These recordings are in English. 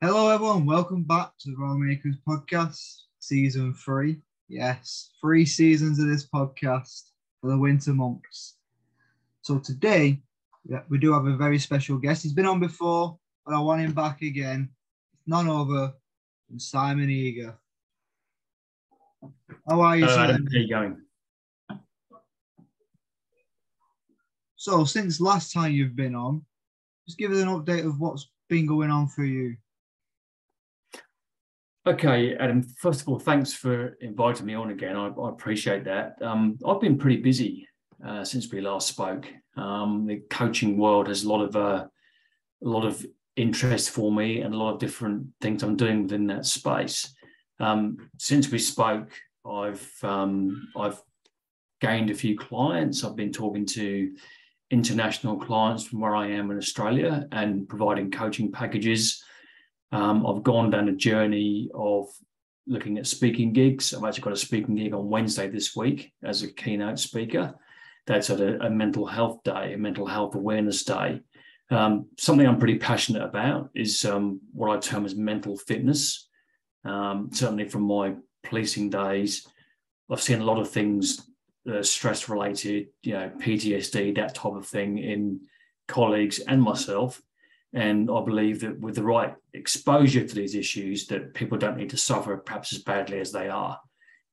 Hello, everyone. Welcome back to the Raw Makers podcast, season 3. Yes, 3 seasons of this podcast for the winter months. So today, we do have a very special guest. He's been on before, but I want him back again. None other than Simon Eager. How are you, Simon? Adam, how are you going? So, since last time you've been on, just give us an update of what's been going on for you. Okay, Adam, first of all, thanks for inviting me on again. I appreciate that. I've been pretty busy since we last spoke. The coaching world has a lot of interest for me and a lot of different things I'm doing within that space. Since we spoke, I've gained a few clients. I've been talking to international clients from where I am in Australia and providing coaching packages. I've gone down a journey of looking at speaking gigs. I've actually got a speaking gig on Wednesday this week as a keynote speaker. That's at a mental health day, a mental health awareness day. Something I'm pretty passionate about is what I term as mental fitness. Certainly from my policing days, I've seen a lot of things stress related, PTSD, that type of thing in colleagues and myself. And I believe that with the right exposure to these issues, that people don't need to suffer perhaps as badly as they are.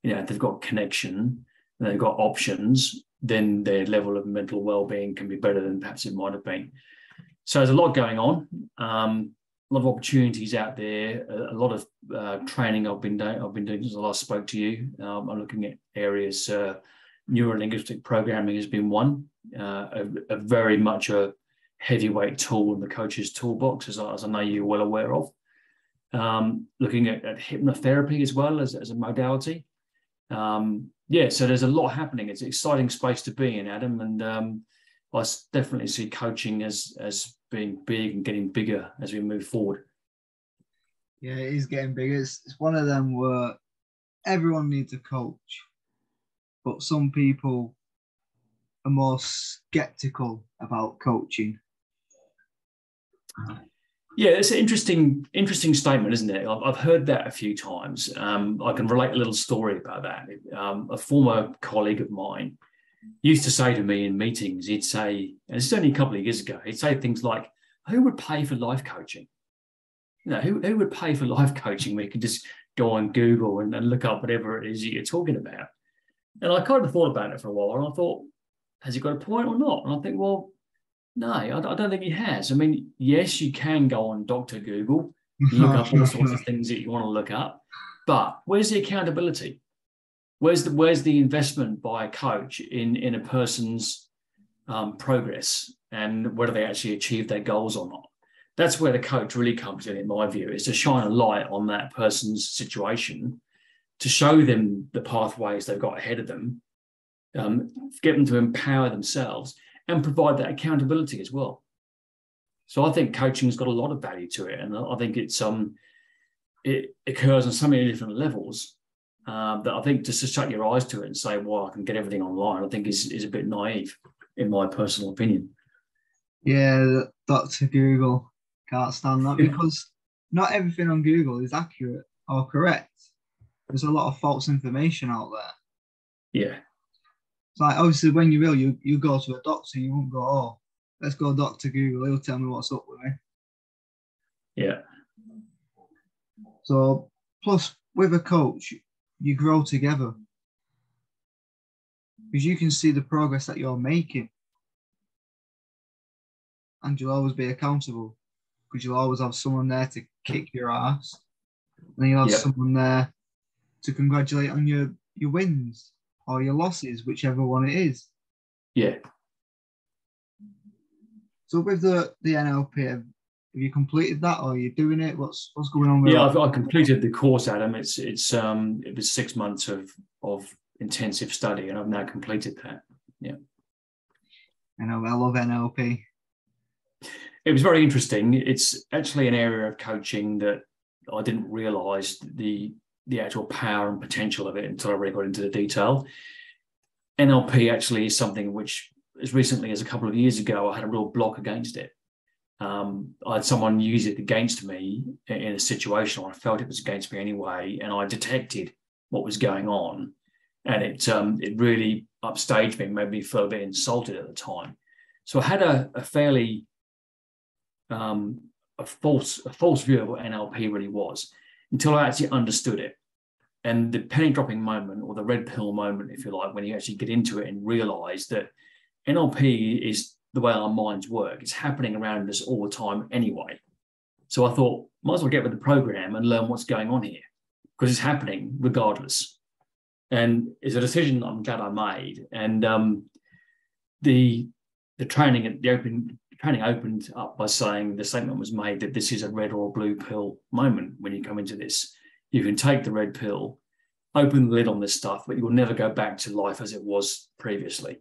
If they've got connection and they've got options, then their level of mental well-being can be better than perhaps it might have been. So there's a lot going on, a lot of opportunities out there, a lot of training I've been doing since I last spoke to you. I'm looking at areas, neuro-linguistic programming has been one, a very much a heavyweight tool in the coach's toolbox, as I know you're well aware of. Looking at hypnotherapy as well as a modality. So there's a lot happening. It's an exciting space to be in, Adam, and I definitely see coaching as being big and getting bigger as we move forward. Yeah, it is getting bigger. It's one of them where everyone needs a coach, but some people are more skeptical about coaching. Yeah, it's an interesting statement, isn't it? I've heard that a few times. I can relate a little story about that. A former colleague of mine used to say to me in meetings, he'd say, and it's only a couple of years ago, he'd say things like, who would pay for life coaching? Who would pay for life coaching where you can just go on Google and look up whatever it is you're talking about? And I kind of thought about it for a while, and I thought, has he got a point or not? And I think, well, no, I don't think he has. I mean, yes, you can go on Dr. Google, look up all sorts of things that you want to look up, but where's the accountability? Where's the investment by a coach in a person's progress, and whether they actually achieve their goals or not? That's where the coach really comes in my view, is to shine a light on that person's situation, to show them the pathways they've got ahead of them, get them to empower themselves and provide that accountability as well. So I think coaching has got a lot of value to it, and I think it occurs on so many different levels that I think just to shut your eyes to it and say, well, I can get everything online, I think is a bit naive, in my personal opinion. Yeah, Dr. Google, can't stand that, because not everything on Google is accurate or correct. There's a lot of false information out there. Yeah. It's like, obviously, when you're ill, you go to a doctor, you won't go, oh, let's go Dr. Google, he'll tell me what's up with me. Yeah. So, plus, with a coach, you grow together, because you can see the progress that you're making, and you'll always be accountable, because you'll always have someone there to kick your ass, and then you'll have someone there to congratulate on your wins or your losses, whichever one it is. Yeah. So with the NLP, have you completed that, or are you doing it? What's going on with that? I've completed the course, Adam. It was 6 months of intensive study, and I've now completed that. Yeah. I know, I love NLP. It was very interesting. It's actually an area of coaching that I didn't realise the actual power and potential of it until I really got into the detail. NLP actually is something which, as recently as a couple of years ago, I had a real block against it. I had someone use it against me in a situation, or I felt it was against me anyway, and I detected what was going on, and it really upstaged me, made me feel a bit insulted at the time. So I had a fairly a false view of what NLP really was until I actually understood it. And the penny dropping moment, or the red pill moment, if you like, when you actually get into it and realize that NLP is the way our minds work. It's happening around us all the time anyway. So I thought, might as well get with the program and learn what's going on here, because it's happening regardless. And it's a decision I'm glad I made. And the training, training opened up by saying, the statement was made that this is a red or a blue pill moment when you come into this. You can take the red pill, open the lid on this stuff, but you will never go back to life as it was previously.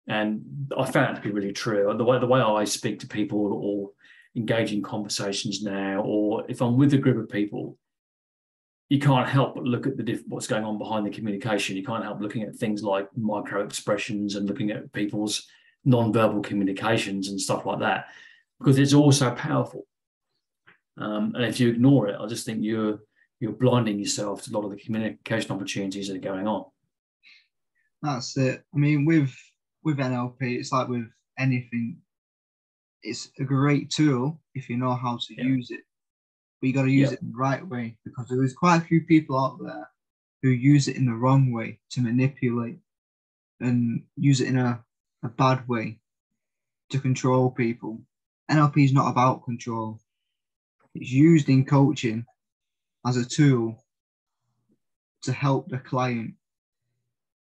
And I found that to be really true. The way I speak to people or engage in conversations now, or if I'm with a group of people, you can't help but look at what's going on behind the communication. You can't help looking at things like micro expressions and looking at people's non-verbal communications and stuff like that, because it's all so powerful. And if you ignore it, I just think you're blinding yourself to a lot of the communication opportunities that are going on. That's it. I mean, with NLP, it's like with anything. It's a great tool if you know how to use it, but you got to use it in the right way, because there's quite a few people out there who use it in the wrong way to manipulate and use it in a bad way to control people. NLP is not about control. It's used in coaching as a tool to help the client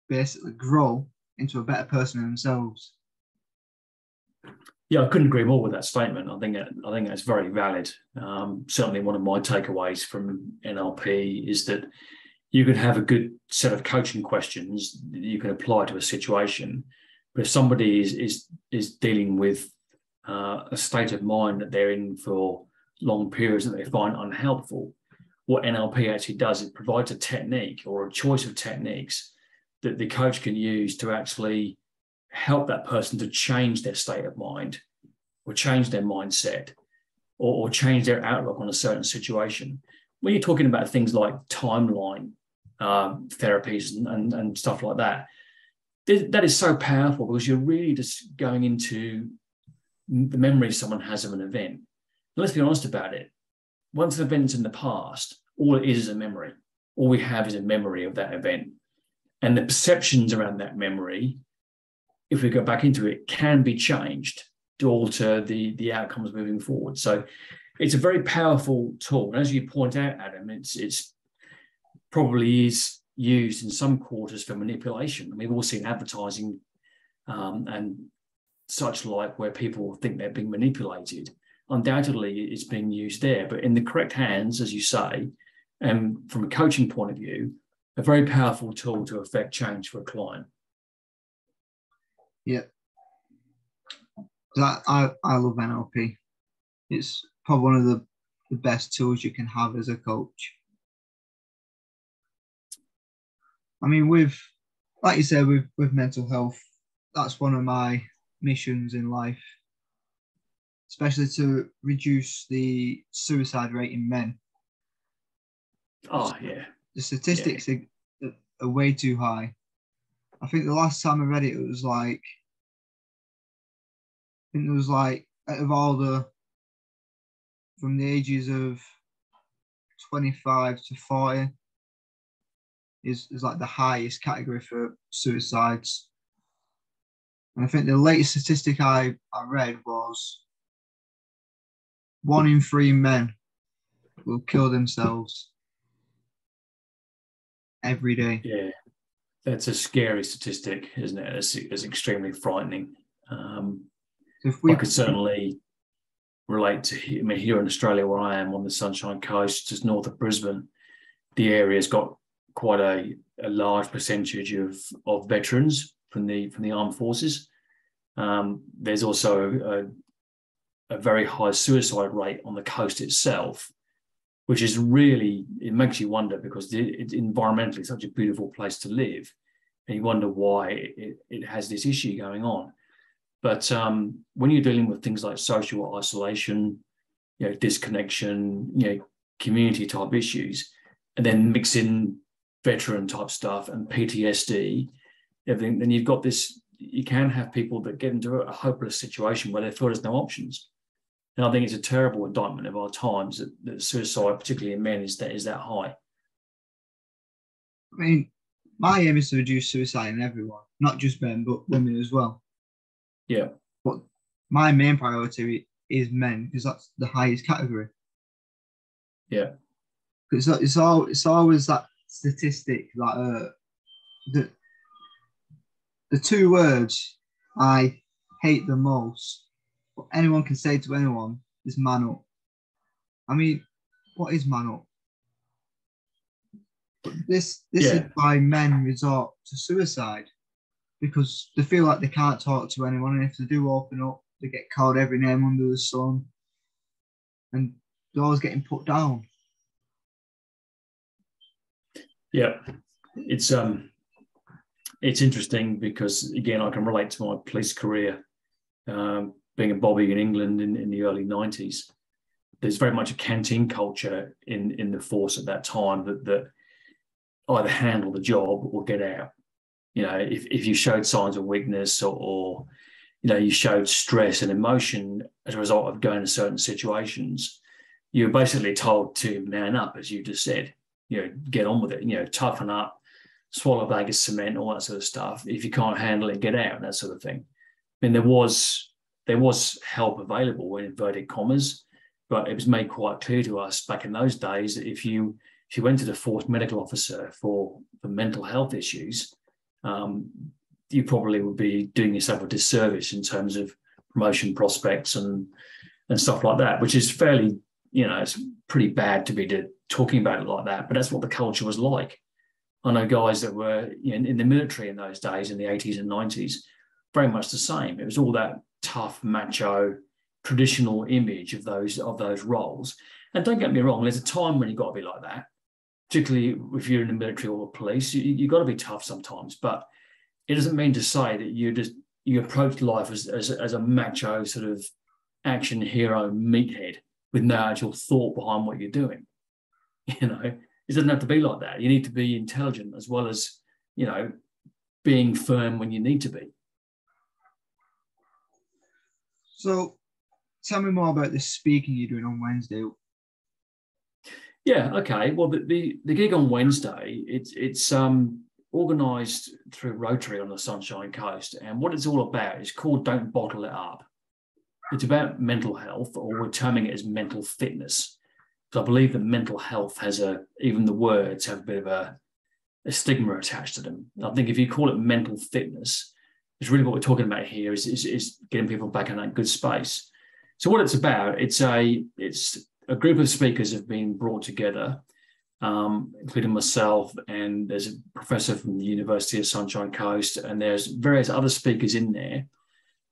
basically grow into a better person themselves. Yeah, I couldn't agree more with that statement. I think that's very valid. Certainly, one of my takeaways from NLP is that you can have a good set of coaching questions that you can apply to a situation, but if somebody is dealing with a state of mind that they're in for long periods that they find unhelpful, what NLP actually does, it provides a technique or a choice of techniques that the coach can use to actually help that person to change their state of mind, or change their mindset, or change their outlook on a certain situation. When you're talking about things like timeline therapies and stuff like that, that is so powerful, because you're really just going into the memory someone has of an event. Let's be honest about it. Once an event's in the past, all it is a memory. All we have is a memory of that event. And the perceptions around that memory, if we go back into it, can be changed to alter the outcomes moving forward. So it's a very powerful tool. And as you point out, Adam, it's probably is used in some quarters for manipulation. And we've all seen advertising and such like where people think they're being manipulated. Undoubtedly, it's being used there, but in the correct hands, as you say, and from a coaching point of view, a very powerful tool to affect change for a client. Yeah. I love NLP. It's probably one of the best tools you can have as a coach. I mean, like you said, with mental health, that's one of my missions in life, especially to reduce the suicide rate in men. Oh, yeah. The statistics are way too high. I think the last time I read it, it was like, out of all from the ages of 25 to 40 is like the highest category for suicides. And I think the latest statistic I read was 1 in 3 men will kill themselves every day. Yeah, that's a scary statistic, isn't it? It's extremely frightening. I could certainly relate to, here in Australia, where I am on the Sunshine Coast, just north of Brisbane, the area's got quite a large percentage of veterans from the armed forces. There's also a very high suicide rate on the coast itself, which is really, it makes you wonder, because it's environmentally such a beautiful place to live, and you wonder why it has this issue going on. But when you're dealing with things like social isolation, disconnection, community type issues, and then mix in veteran type stuff and PTSD, everything, then you've got this, you can have people that get into a hopeless situation where they feel there's no options. And I think it's a terrible indictment of our times that suicide, particularly in men, is that high. I mean, my aim is to reduce suicide in everyone, not just men, but women as well. Yeah. But my main priority is men, because that's the highest category. Yeah. It's always that statistic that the two words I hate the most, what anyone can say to anyone, is man up. I mean, what is man up? But this is why men resort to suicide, because they feel like they can't talk to anyone, and if they do open up, they get called every name under the sun, and they're always getting put down. Yeah, it's interesting because, again, I can relate to my police career, being a bobby in England in the early 90s. There's very much a canteen culture in the force at that time that either handle the job or get out. If you showed signs of weakness or you showed stress and emotion as a result of going to certain situations, you're basically told to man up, as you just said. Get on with it. Toughen up, swallow a bag of cement, all that sort of stuff. If you can't handle it, get out, that sort of thing. I mean, there was help available in inverted commas, but it was made quite clear to us back in those days that if you went to the force medical officer for mental health issues, you probably would be doing yourself a disservice in terms of promotion prospects and stuff like that, which is fairly, it's pretty bad to be talking about it like that, but that's what the culture was like. I know guys that were in the military in those days, in the 80s and 90s, very much the same. It was all that tough, macho, traditional image of those roles. And don't get me wrong, there's a time when you've got to be like that, particularly if you're in the military or the police. You've got to be tough sometimes, but it doesn't mean to say that you approach life as a macho sort of action hero meathead with no actual thought behind what you're doing. It doesn't have to be like that. You need to be intelligent as well as, being firm when you need to be. So tell me more about the speaking you're doing on Wednesday. Yeah, okay. Well, the gig on Wednesday, it's organised through Rotary on the Sunshine Coast. And what it's all about is called Don't Bottle It Up. It's about mental health, or we're terming it as mental fitness. So I believe that mental health even the words have a bit of a stigma attached to them. And I think if you call it mental fitness, it's really what we're talking about here is getting people back in that good space. So what it's about, it's a group of speakers have been brought together, including myself, and there's a professor from the University of Sunshine Coast, and there's various other speakers in there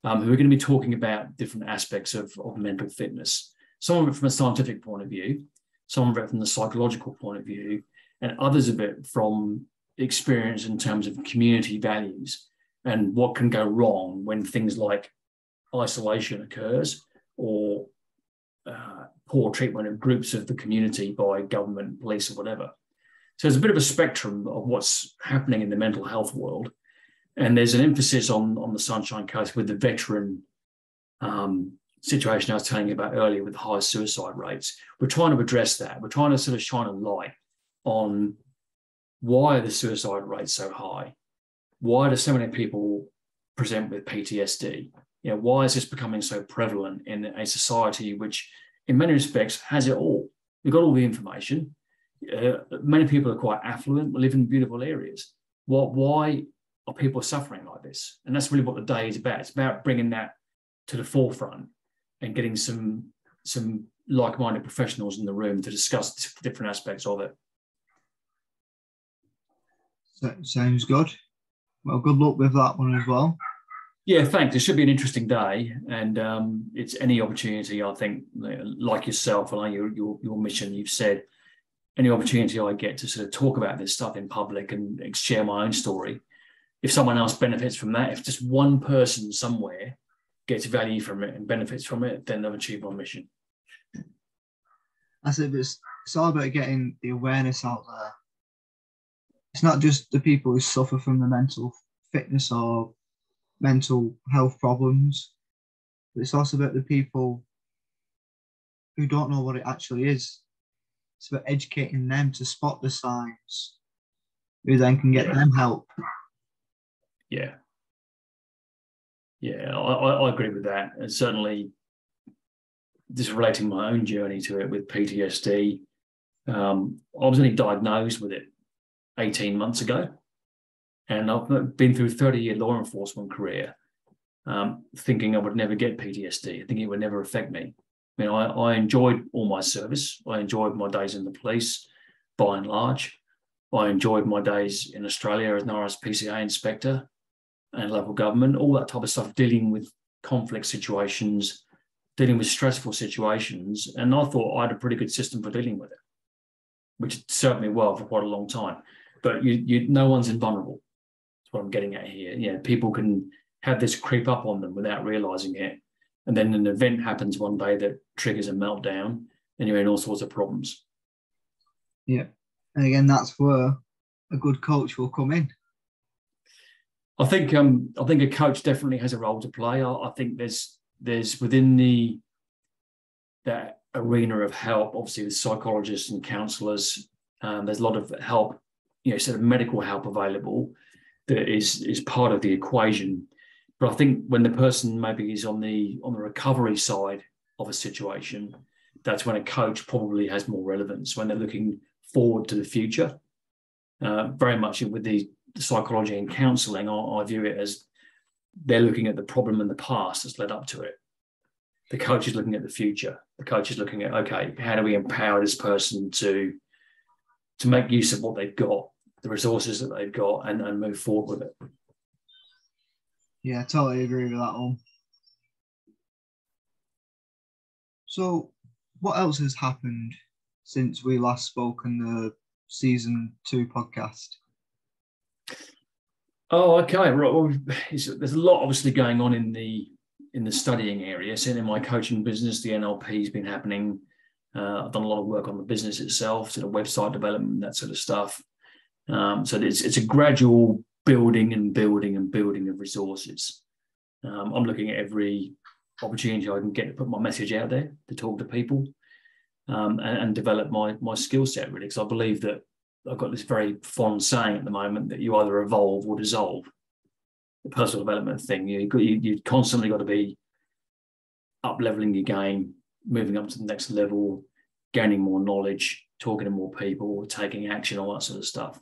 who are going to be talking about different aspects of mental fitness. Some of it from a scientific point of view, some of it from the psychological point of view, and others of it from experience in terms of community values and what can go wrong when things like isolation occurs or poor treatment of groups of the community by government, police, or whatever. So there's a bit of a spectrum of what's happening in the mental health world. And there's an emphasis on the Sunshine Coast with the veteran situation I was telling you about earlier with high suicide rates. We're trying to address that. We're trying to sort of shine a light on why are the suicide rates so high? Why do so many people present with PTSD? Why is this becoming so prevalent in a society which, in many respects, has it all? We've got all the information. Many people are quite affluent, live in beautiful areas. Why are people suffering like this? And that's really what the day is about. It's about bringing that to the forefront and getting some like-minded professionals in the room to discuss different aspects of it. Sounds good. Well, good luck with that one as well. Yeah, thanks. It should be an interesting day, and it's any opportunity, I think, like yourself, and like your mission, you've said, any opportunity I get to sort of talk about this stuff in public and share my own story. If someone else benefits from that, if just one person somewhere gets value from it and benefits from it, then I've achieved my mission. I said it's all about getting the awareness out there. It's not just the people who suffer from the mental fitness or mental health problems, but it's also about the people who don't know what it actually is. It's about educating them to spot the signs, who then can get them help. Yeah. Yeah, I agree with that. And certainly just relating my own journey to it with PTSD, I was only diagnosed with it 18 months ago. And I've been through a 30-year law enforcement career, thinking I would never get PTSD, thinking it would never affect me. I mean, I enjoyed all my service. I enjoyed my days in the police, by and large. I enjoyed my days in Australia as an RSPCA inspector and local government, all that type of stuff, dealing with conflict situations, dealing with stressful situations. And I thought I had a pretty good system for dealing with it, which served me well for quite a long time. But no one's invulnerable. That's what I'm getting at here. Yeah, people can have this creep up on them without realizing it. And then an event happens one day that triggers a meltdown, and you're in all sorts of problems. Yeah. And again, that's where a good coach will come in. I think a coach definitely has a role to play. I think there's within that arena of help, obviously with psychologists and counsellors, there's a lot of help, sort of medical help available that is part of the equation. But I think when the person maybe is on the recovery side of a situation, that's when a coach probably has more relevance, when they're looking forward to the future. Very much with the psychology and counselling, I view it as they're looking at the problem in the past that's led up to it. The coach is looking at the future. The coach is looking at, okay, how do we empower this person to make use of what they've got, the resources that they've got, and move forward with it. Yeah, I totally agree with that one. So what else has happened since we last spoke in the season 2 podcast? Oh, okay. Right. Well, there's a lot obviously going on in the studying area. So in my coaching business, the NLP has been happening. I've done a lot of work on the business itself, sort of website development, that sort of stuff. So it's a gradual building of resources. I'm looking at every opportunity I can get to put my message out there, to talk to people, and develop my skill set, really, because I believe that I've got this very fond saying at the moment that you either evolve or dissolve. The personal development thing, you constantly got to be up-leveling your game, moving up to the next level, gaining more knowledge, talking to more people, taking action, all that sort of stuff.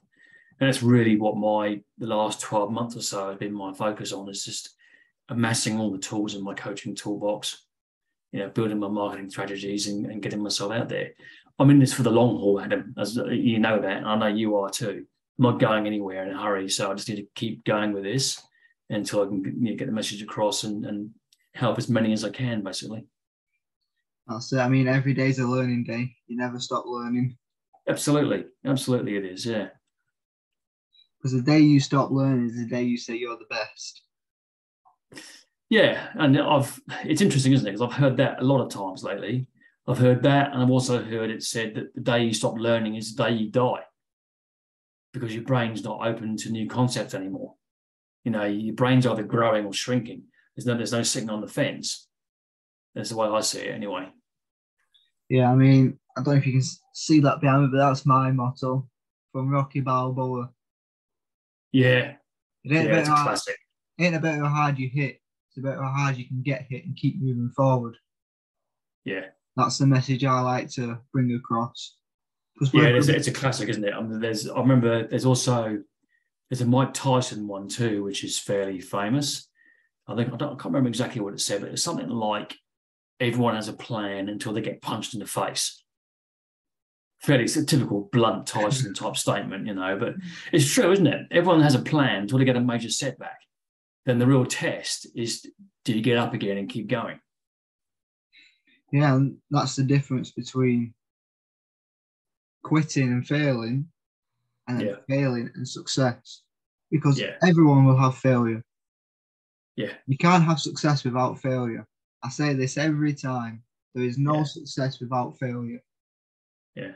And that's really what the last 12 months or so has been my focus on, is just amassing all the tools in my coaching toolbox, building my marketing strategies and getting myself out there. I'm in this for the long haul, Adam, as you know that. I know you are too. I'm not going anywhere in a hurry, so I just need to keep going with this until I can get the message across and help as many as I can, basically. That's it. I mean, every day's a learning day. You never stop learning. Absolutely it is, yeah. Because the day you stop learning is the day you say you're the best. Yeah, and it's interesting, isn't it? Because I've heard that a lot of times lately. I've heard that, and I've also heard it said that the day you stop learning is the day you die, because your brain's not open to new concepts anymore. Your brain's either growing or shrinking. There's no sitting on the fence. That's the way I see it, anyway. Yeah, I mean, I don't know if you can see that behind me, but that's my motto from Rocky Balboa. Yeah, it's a classic. It ain't about how hard you hit. It's about how hard you can get hit and keep moving forward. Yeah. That's the message I like to bring across. Yeah, it's a classic, isn't it? I remember there's a Mike Tyson one too, which is fairly famous. I can't remember exactly what it said, but it's something like everyone has a plan until they get punched in the face. Fairly typical blunt Tyson type statement, but it's true, isn't it? Everyone has a plan until they get a major setback. Then the real test is, do you get up again and keep going? Yeah, and that's the difference between quitting and failing and failing and success. Because everyone will have failure. Yeah. You can't have success without failure. I say this every time. There is no Yeah. success without failure. Yeah.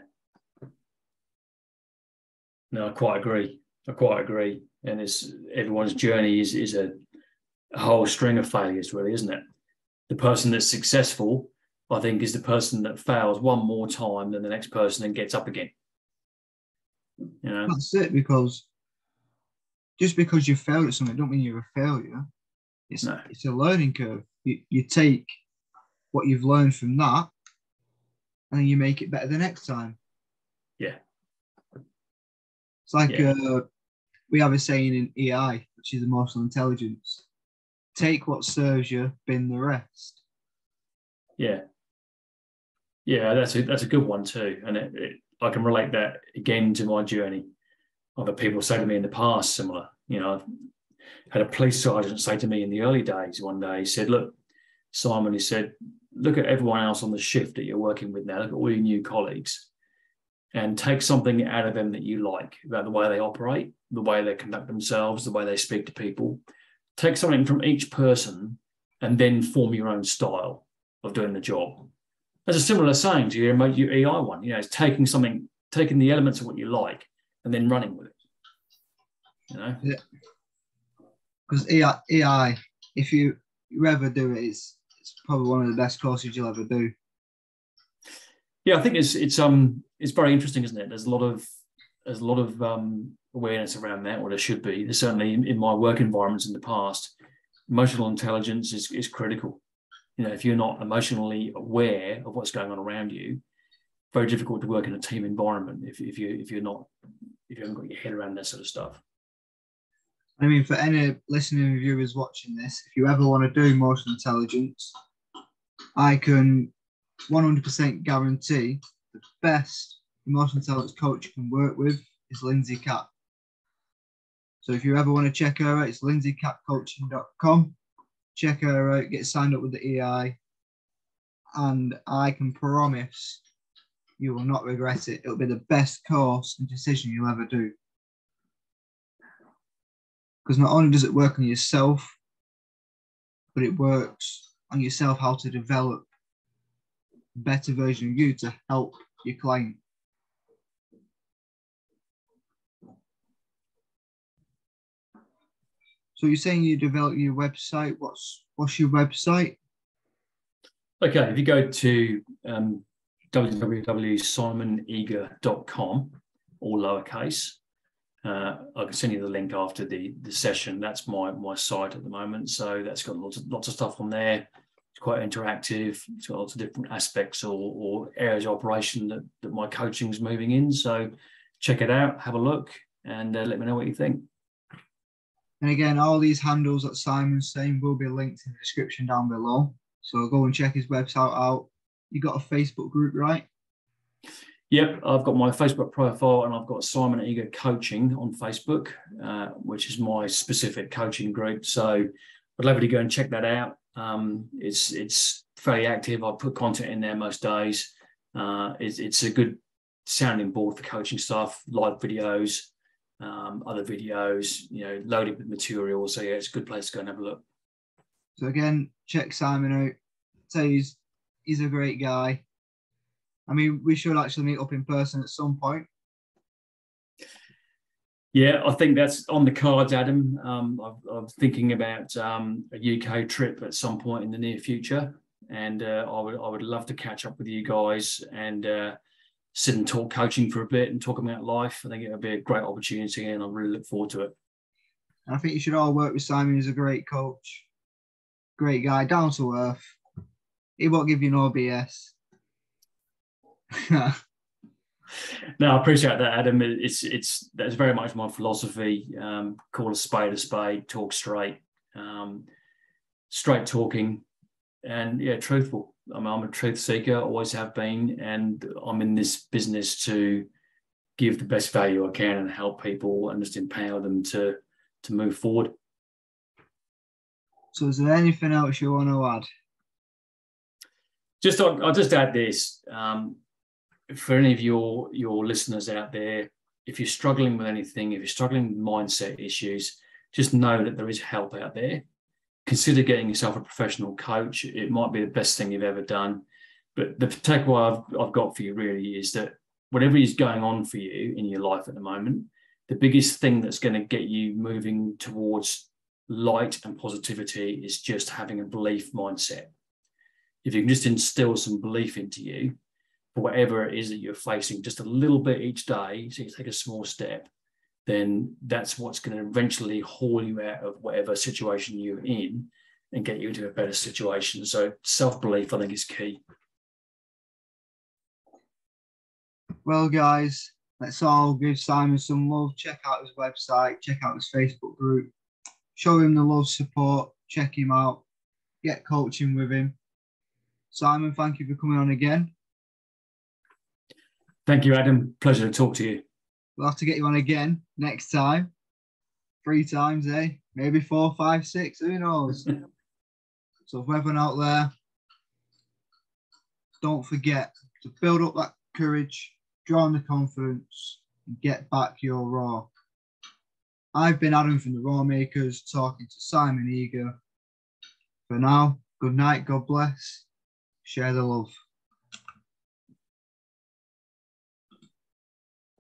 No, I quite agree. And everyone's journey is a whole string of failures, really, isn't it? The person that's successful, I think, is the person that fails one more time than the next person and gets up again. You know? That's it, because just because you failed at something don't mean you're a failure. It's a learning curve. You take what you've learned from that and then you make it better the next time. Yeah. It's like we have a saying in EI, which is emotional intelligence. Take what serves you, bin the rest. Yeah. Yeah, that's a good one too. And I can relate that again to my journey. Other people say to me in the past similar. You know, I've had a police sergeant say to me in the early days one day, he said, look, Simon, he said, look at everyone else on the shift that you're working with now. Look at all your new colleagues and take something out of them that you like about the way they operate, the way they conduct themselves, the way they speak to people. Take something from each person and then form your own style of doing the job. There's a similar saying to your EI one. You know, it's taking the elements of what you like and then running with it. You know? Yeah. Because EI, if you ever do it, it's probably one of the best courses you'll ever do. Yeah, I think it's very interesting, isn't it? There's a lot of awareness around that, or there should be. There's certainly in my work environments in the past, emotional intelligence is critical. You know, if you're not emotionally aware of what's going on around you, very difficult to work in a team environment if you haven't got your head around that sort of stuff. I mean, for any listening viewers watching this, if you ever want to do emotional intelligence, I can 100% guarantee the best emotional intelligence coach you can work with is Lindsay Cut. So if you ever want to check her out, it's lindsaycutcoaching.com. Check her out, get signed up with the EI, and I can promise you will not regret it. It'll be the best course and decision you'll ever do. Because not only does it work on yourself, but it works on yourself how to develop a better version of you to help your client. So you're saying you develop your website. What's your website? Okay, if you go to www.simoneager.com, all lowercase, I can send you the link after the session. That's my site at the moment. So that's got lots of stuff on there. It's quite interactive. It's got lots of different aspects or areas of operation that my coaching is moving in. So check it out, have a look, and let me know what you think. And again, all these handles that Simon's saying will be linked in the description down below. So go and check his website out. You got a Facebook group, right? Yep, I've got my Facebook profile and I've got Simon Eager Coaching on Facebook, which is my specific coaching group. So I'd love you to go and check that out. It's fairly active. I put content in there most days. It's a good sounding board for coaching stuff, live videos, other videos, loaded with material. So yeah, it's a good place to go and have a look. So again, check Simon out. Say he's a great guy. I mean, we should actually meet up in person at some point. Yeah, I think that's on the cards, Adam. I'm thinking about a UK trip at some point in the near future, and I would love to catch up with you guys and sit and talk coaching for a bit and talk about life. I think it would be a great opportunity, and I really look forward to it. I think you should all work with Simon. He's a great coach, great guy, down to earth. He won't give you no BS. No, I appreciate that, Adam. That's very much my philosophy. Call a spade, talk straight, straight talking, and yeah, truthful. I'm a truth seeker, always have been, and I'm in this business to give the best value I can and help people and just empower them to move forward. So, is there anything else you want to add? I'll just add this. For any of your listeners out there, if you're struggling with anything, if you're struggling with mindset issues, just know that there is help out there. consider getting yourself a professional coach. It might be the best thing you've ever done. But the takeaway I've got for you really is that whatever is going on for you in your life at the moment, the biggest thing that's going to get you moving towards light and positivity is just having a belief mindset. If you can just instill some belief into you for whatever it is that you're facing, just a little bit each day, so you take a small step, then that's what's going to eventually haul you out of whatever situation you're in and get you into a better situation. So self-belief, I think, is key. Well, guys, let's all give Simon some love. Check out his website, check out his Facebook group, show him the love, support, check him out, get coaching with him. Simon, thank you for coming on again. Thank you, Adam. Pleasure to talk to you. We'll have to get you on again next time. 3 times, eh? Maybe 4, 5, 6, who knows? So for everyone out there, don't forget to build up that courage, draw on the confidence, and get back your raw. I've been Adam from the Raw Makers, talking to Simon Eager. For now, good night, God bless, share the love.